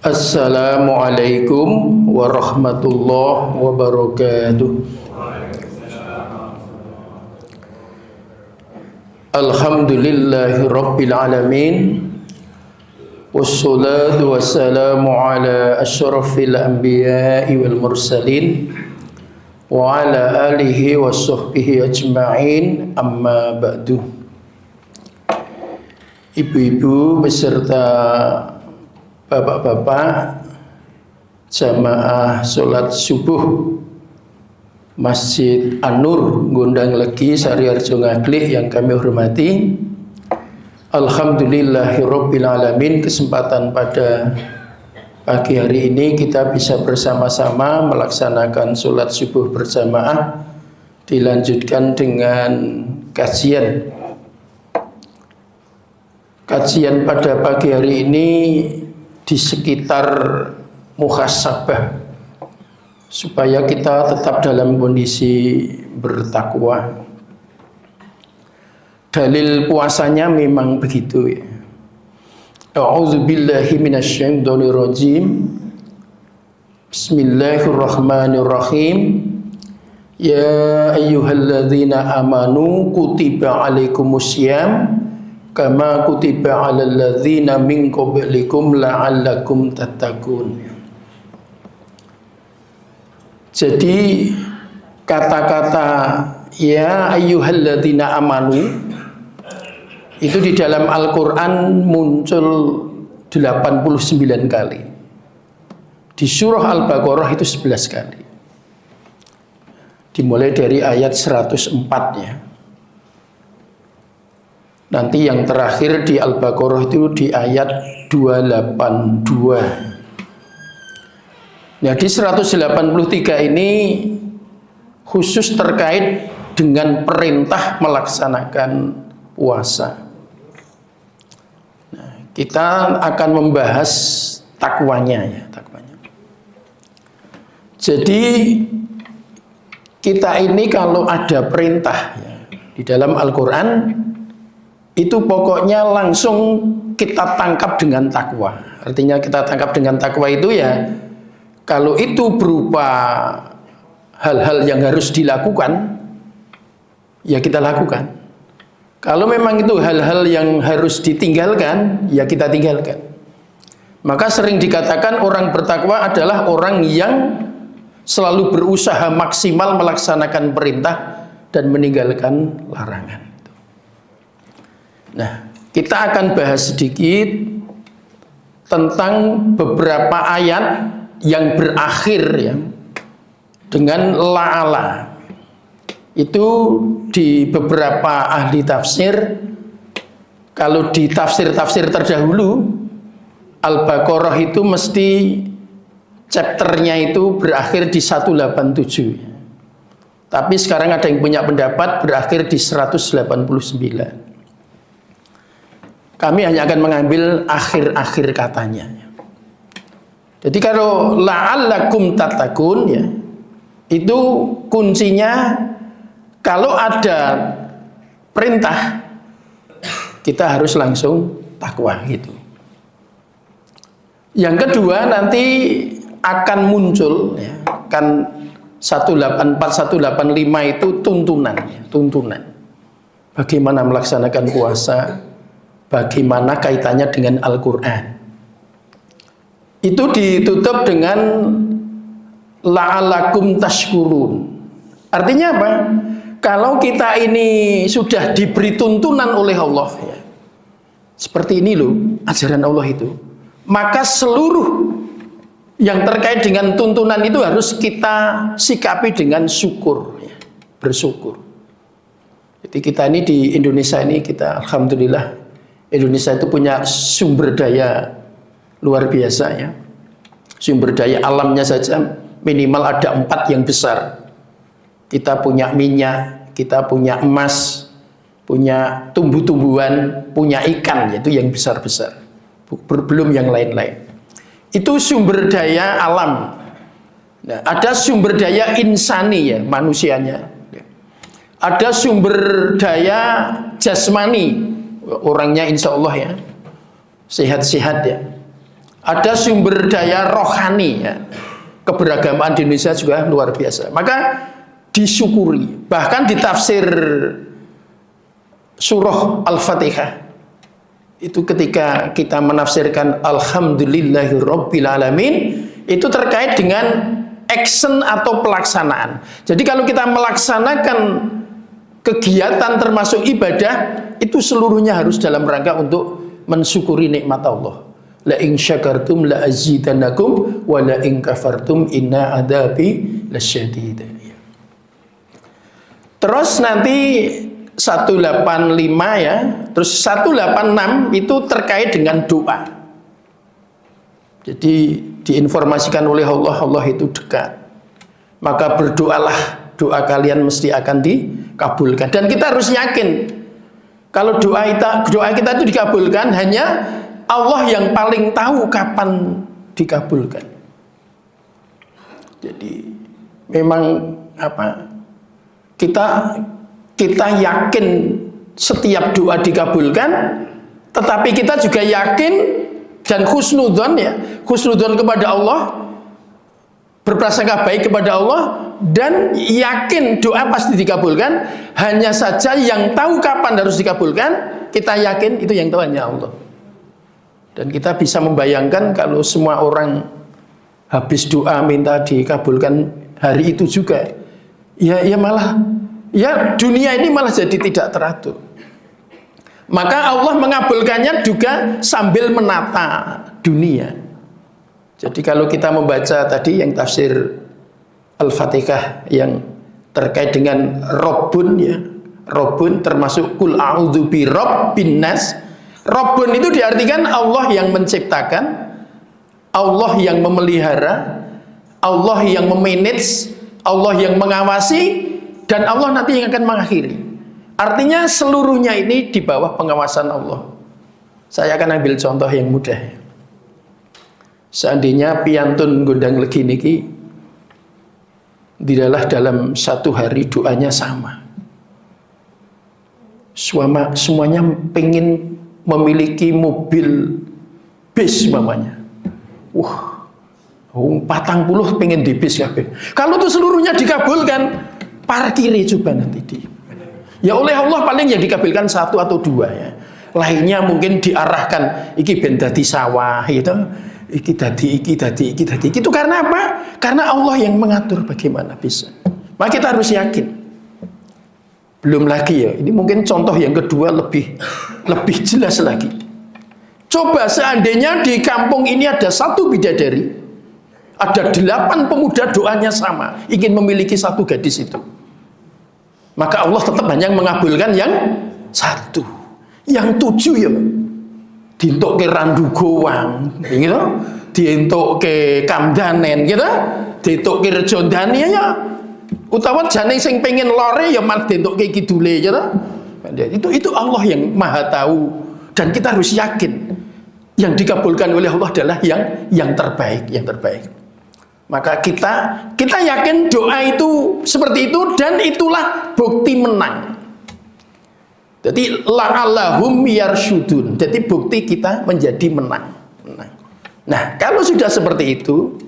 Assalamualaikum warahmatullahi wabarakatuh. Alhamdulillahi rabbil alamin. Wassalatu wassalamu ala asyrafil anbiya'i wal mursalin wa ala alihi wa sahbihi ajma'in, amma ba'du. Ibu-ibu beserta bapak-bapak jamaah sholat subuh Masjid An-Nur Gondang Legi Sariarjo Ngaglik yang kami hormati, alhamdulillahirabbil alamin. Kesempatan pada pagi hari ini kita bisa bersama-sama melaksanakan sholat subuh berjamaah, dilanjutkan dengan kajian pada pagi hari ini di sekitar muhasabah, supaya kita tetap dalam kondisi bertakwa. Dalil puasanya memang begitu ya. A'udzubillahi minasyaitonirrajim. Bismillahirrahmanirrahim. Ya ayyuhalladzina amanu kutiba alaikumussyam kama kutiba alal ladzina min qablikum la'allakum tattaqun. Jadi kata-kata ya ayyuhalladzina amanu itu di dalam Al-Qur'an muncul 89 kali. Di surah Al-Baqarah itu 11 kali. Dimulai dari ayat 104 ya. Nanti yang terakhir di Al-Baqarah itu di ayat 282. Nah, di 183 ini khusus terkait dengan perintah melaksanakan puasa. Nah, kita akan membahas takwanya ya, takwanya. Jadi kita ini kalau ada perintah ya, di dalam Al-Qur'an itu pokoknya langsung kita tangkap dengan takwa. Artinya kita tangkap dengan takwa itu ya, kalau itu berupa hal-hal yang harus dilakukan, ya kita lakukan. Kalau memang itu hal-hal yang harus ditinggalkan, ya kita tinggalkan. Maka sering dikatakan orang bertakwa adalah orang yang selalu berusaha maksimal melaksanakan perintah dan meninggalkan larangan. Nah, kita akan bahas sedikit tentang beberapa ayat yang berakhir ya dengan la'ala. Itu di beberapa ahli tafsir, kalau di tafsir-tafsir terdahulu Al-Baqarah itu mesti chapternya itu berakhir di 187. Tapi sekarang ada yang punya pendapat berakhir di 189. Kami hanya akan mengambil akhir-akhir katanya. Jadi kalau la'allakum tattaqun ya, itu kuncinya kalau ada perintah kita harus langsung takwa gitu. Yang kedua nanti akan muncul ya, kan 184 185 itu tuntunan ya, tuntunan. Bagaimana melaksanakan puasa, bagaimana kaitannya dengan Al-Quran. Itu ditutup dengan la'alakum tashkurun. Artinya apa? Kalau kita ini sudah diberi tuntunan oleh Allah ya, seperti ini loh ajaran Allah itu, maka seluruh yang terkait dengan tuntunan itu harus kita sikapi dengan syukur ya, bersyukur. Jadi kita ini di Indonesia ini kita alhamdulillah, Indonesia itu punya sumber daya luar biasa ya. Sumber daya alamnya saja minimal ada 4 yang besar. Kita punya minyak, kita punya emas, punya tumbuh-tumbuhan, punya ikan, yaitu yang besar-besar. Belum yang lain-lain. Itu sumber daya alam. Nah, ada sumber daya insani ya, manusianya. Ada sumber daya jasmani, orangnya insya Allah ya sehat-sehat ya. ada sumber daya rohani ya. Keberagaman di Indonesia juga luar biasa. Maka disyukuri. Bahkan di tafsir surah Al-Fatihah itu ketika kita menafsirkan Alhamdulillahirabbil alamin, itu terkait dengan action atau pelaksanaan. Jadi kalau kita melaksanakan kegiatan termasuk ibadah, itu seluruhnya harus dalam rangka untuk mensyukuri nikmat Allah. La in syakartum la azidannakum wa la in kafartum inna adabi lasyadid. Terus nanti 185 ya, terus 186 itu terkait dengan doa. Jadi diinformasikan oleh Allah, Allah itu dekat. Maka berdoalah, doa kalian mesti akan dikabulkan. Dan kita harus yakin kalau doa kita itu dikabulkan, hanya Allah yang paling tahu kapan dikabulkan. Jadi memang kita yakin setiap doa dikabulkan, tetapi kita juga yakin dan husnudzon ya, husnudzon kepada Allah, berprasangka baik kepada Allah, dan yakin doa pasti dikabulkan. Hanya saja yang tahu kapan harus dikabulkan, kita yakin itu yang tahu hanya Allah. Dan kita bisa membayangkan kalau semua orang habis doa minta dikabulkan hari itu juga, ya malah ya dunia ini malah jadi tidak teratur. Maka Allah mengabulkannya juga sambil menata dunia. Jadi kalau kita membaca tadi yang tafsir Al-Fatihah yang terkait dengan Rabbun ya, Rabbun termasuk kul a'udzu bi rabbin nas. Rabbun itu diartikan Allah yang menciptakan, Allah yang memelihara, Allah yang memanage, Allah yang mengawasi, dan Allah nanti yang akan mengakhiri. Artinya seluruhnya ini di bawah pengawasan Allah. Saya akan ambil contoh yang mudah. Seandainya piantun gondang legi niki didalah dalam satu hari doanya sama. Semuanya pengen memiliki mobil bis mamanya. Wah, 40 pengen di bis kabeh. Kalau itu seluruhnya dikabulkan, parkir coba nanti di. Ya oleh Allah paling yang dikabulkan 1 atau 2 ya. Lainnya mungkin diarahkan iki ben dadi sawah gitu. Iki dadi. Itu karena apa? Karena Allah yang mengatur bagaimana bisa. Maka kita harus yakin. Belum lagi ya, ini mungkin contoh yang kedua lebih jelas lagi. Coba seandainya di kampung ini ada 1 bidadari, ada 8 pemuda doanya sama, ingin memiliki 1 gadis itu. Maka Allah tetap hanya mengabulkan yang 1. Yang 7 ya dientuk ke randu gowang, gitu, dientuk ke kamdanen, gitu, dientuk ke rejondani ya, utawa jane sing pengen lore ya mat dientuk ke kidule, gitu. Itu Allah yang maha tahu, dan kita harus yakin yang dikabulkan oleh Allah adalah yang terbaik, yang terbaik. Maka kita yakin doa itu seperti itu, dan itulah bukti menang. Jadi la'allahum yarsyudun. Jadi bukti kita menjadi menang. Nah, kalau sudah seperti itu,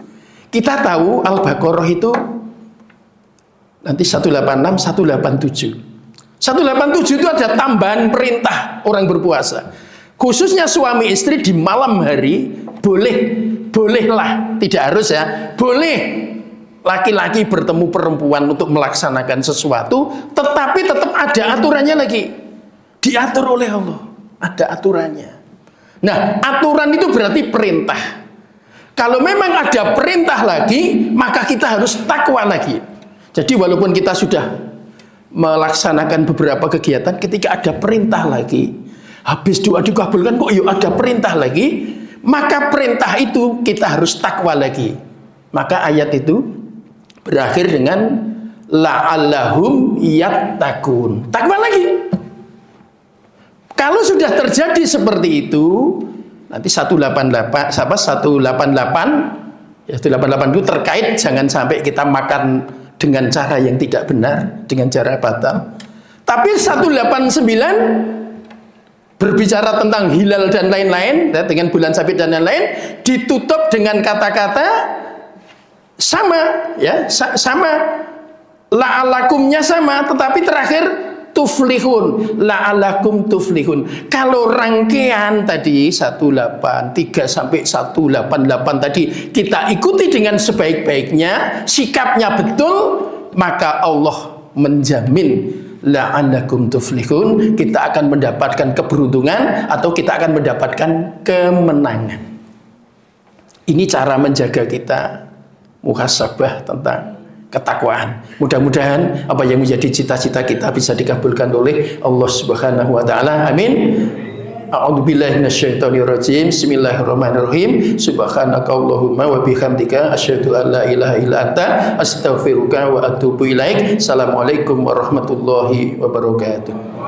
kita tahu Al-Baqarah itu nanti 186, 187. 187 itu ada tambahan perintah orang berpuasa. Khususnya suami istri di malam hari bolehlah, tidak harus ya, boleh laki-laki bertemu perempuan untuk melaksanakan sesuatu, tetapi tetap ada aturannya lagi. Diatur oleh Allah, ada aturannya. Nah, aturan itu berarti perintah. Kalau memang ada perintah lagi, maka kita harus takwa lagi. Jadi walaupun kita sudah melaksanakan beberapa kegiatan, ketika ada perintah lagi, habis doa dikabulkan kok yuk ada perintah lagi, maka perintah itu kita harus takwa lagi. Maka ayat itu berakhir dengan la'allahum yattaqun. Takwa lagi. Kalau sudah terjadi seperti itu, nanti 188 itu terkait jangan sampai kita makan dengan cara yang tidak benar, dengan cara batal. Tapi 189 berbicara tentang hilal dan lain-lain, ya, dengan bulan sabit dan lain-lain, ditutup dengan kata-kata sama, ya, sama, la'alakumnya sama, tetapi terakhir tuflihun, la'alakum tuflihun. Kalau rangkaian tadi 18, 3 sampai 188 tadi kita ikuti dengan sebaik-baiknya, sikapnya betul, maka Allah menjamin la'allakum tuflihun, kita akan mendapatkan keberuntungan atau kita akan mendapatkan kemenangan. Ini cara menjaga kita muhasabah tentang ketakwaan. Mudah-mudahan apa yang menjadi cita-cita kita bisa dikabulkan oleh Allah Subhanahu wa taala. Amin. A'udzubillahi minasyaitonirrajim. Bismillahirrahmanirrahim. Subhanakallahumma wa bihamdika asyhadu an la ilaha illa anta astaghfiruka wa atubu ilaik. Assalamualaikum warahmatullahi wabarakatuh.